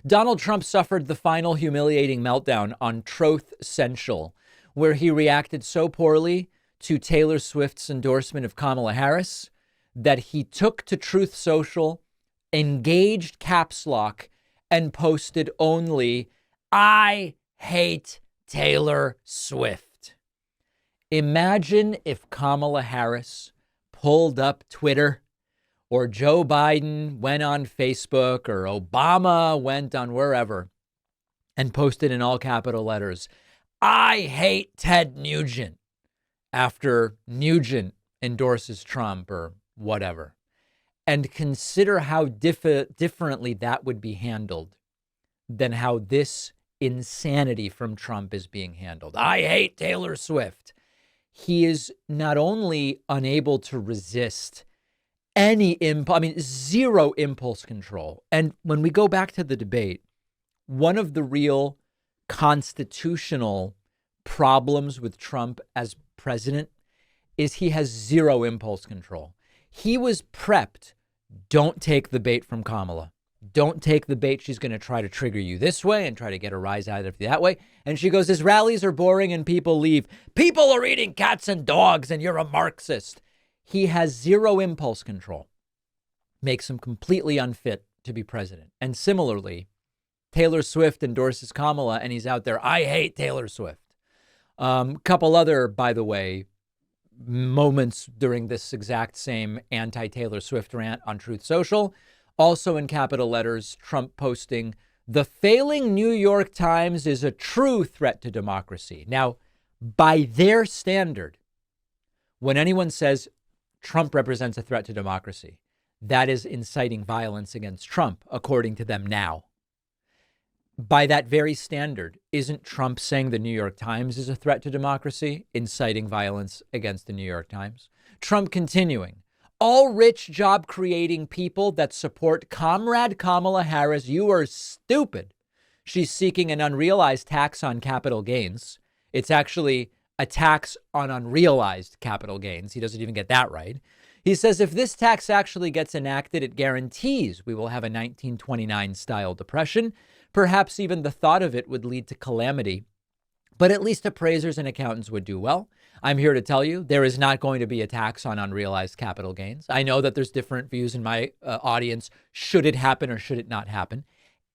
Donald Trump suffered the final humiliating meltdown on Truth Central, where he reacted so poorly to Taylor Swift's endorsement of Kamala Harris that he took to Truth Social, engaged caps lock, and posted only, "I hate Taylor Swift." Imagine if Kamala Harris pulled up Twitter, or Joe Biden went on Facebook, or Obama went on wherever and posted in all capital letters, "I hate Ted Nugent," after Nugent endorses Trump or whatever. And consider how differently that would be handled than how this insanity from Trump is being handled. "I hate Taylor Swift." He is not only unable to resist any zero impulse control. And when we go back to the debate, one of the real constitutional problems with Trump as president is he has zero impulse control. He was prepped. Don't take the bait from Kamala. Don't take the bait. She's going to try to trigger you this way and try to get a rise out of you that way. And she goes, his rallies are boring and people leave. People are eating cats and dogs and you're a Marxist. He has zero impulse control. Makes him completely unfit to be president. And similarly, Taylor Swift endorses Kamala and he's out there, "I hate Taylor Swift." Couple other, by the way, moments during this exact same anti-Taylor Swift rant on Truth Social. Also in capital letters, Trump posting, "The failing New York Times is a true threat to democracy." Now, by their standard, when anyone says Trump represents a threat to democracy, that is inciting violence against Trump, according to them now. By that very standard, isn't Trump saying the New York Times is a threat to democracy, inciting violence against the New York Times? Trump continuing, "All rich, job-creating people that support Comrade Kamala Harris, you are stupid. She's seeking an unrealized tax on capital gains." It's actually a tax on unrealized capital gains. He doesn't even get that right. He says if this tax actually gets enacted, it guarantees we will have a 1929-style depression. Perhaps even the thought of it would lead to calamity. But at least appraisers and accountants would do well. I'm here to tell you there is not going to be a tax on unrealized capital gains. I know that there's different views in my audience. Should it happen or should it not happen?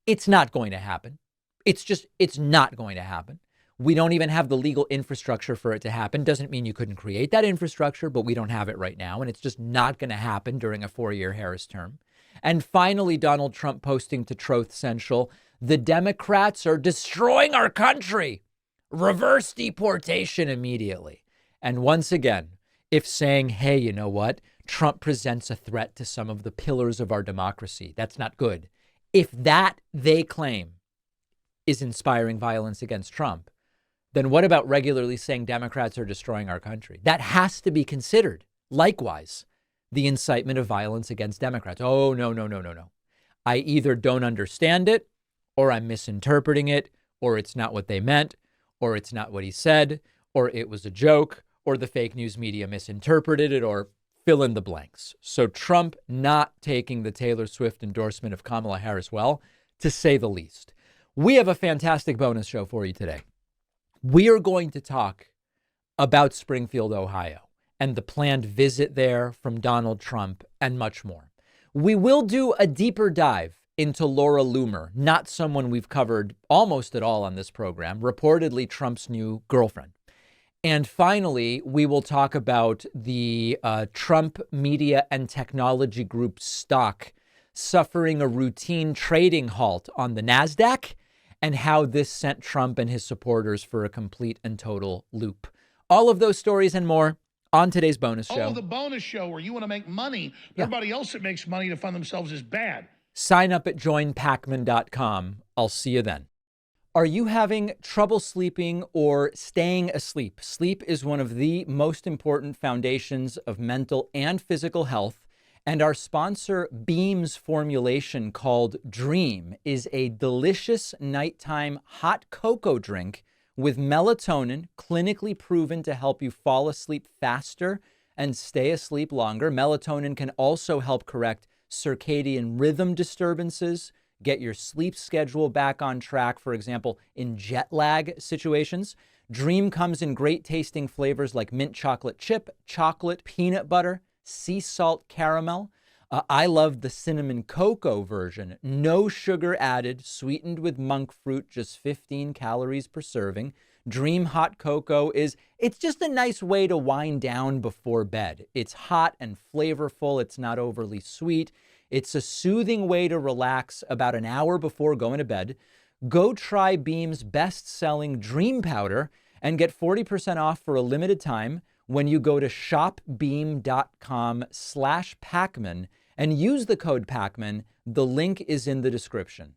It's not going to happen. It's not going to happen. We don't even have the legal infrastructure for it to happen. Doesn't mean you couldn't create that infrastructure, but we don't have it right now. And it's just not going to happen during a 4-year Harris term. And finally, Donald Trump posting to Truth Central, "The Democrats are destroying our country. Reverse deportation immediately." And once again, if saying, hey, you know what? Trump presents a threat to some of the pillars of our democracy. That's not good. If that, they claim, is inspiring violence against Trump, then what about regularly saying Democrats are destroying our country? That has to be considered. Likewise, the incitement of violence against Democrats. Oh, no. I either don't understand it, or I'm misinterpreting it, or it's not what they meant, or it's not what he said, or it was a joke, or the fake news media misinterpreted it, or fill in the blanks. So Trump not taking the Taylor Swift endorsement of Kamala Harris well, to say the least. We have a fantastic bonus show for you today. We are going to talk about Springfield, Ohio, and the planned visit there from Donald Trump and much more. We will do a deeper dive into Laura Loomer, not someone we've covered almost at all on this program, reportedly Trump's new girlfriend. And finally, we will talk about the Trump Media and Technology Group stock suffering a routine trading halt on the NASDAQ and how this sent Trump and his supporters for a complete and total loop. All of those stories and more on today's bonus show. Oh, the bonus show where you want to make money. Yeah. Everybody else that makes money to fund themselves is bad. Sign up at joinpacman.com. I'll see you then. Are you having trouble sleeping or staying asleep? Sleep is one of the most important foundations of mental and physical health. And our sponsor, Beam's formulation called Dream, is a delicious nighttime hot cocoa drink with melatonin clinically proven to help you fall asleep faster and stay asleep longer. Melatonin can also help correct circadian rhythm disturbances, get your sleep schedule back on track, for example, in jet lag situations. Dream comes in great tasting flavors like mint chocolate chip, chocolate, peanut butter, sea salt caramel. I love the cinnamon cocoa version. No sugar added, sweetened with monk fruit, just 15 calories per serving. Dream hot cocoa it's just a nice way to wind down before bed. It's hot and flavorful. It's not overly sweet. It's a soothing way to relax about an hour before going to bed. Go try Beam's best-selling Dream Powder and get 40% off for a limited time when you go to shopbeam.com/Pacman and use the code Pacman. The link is in the description.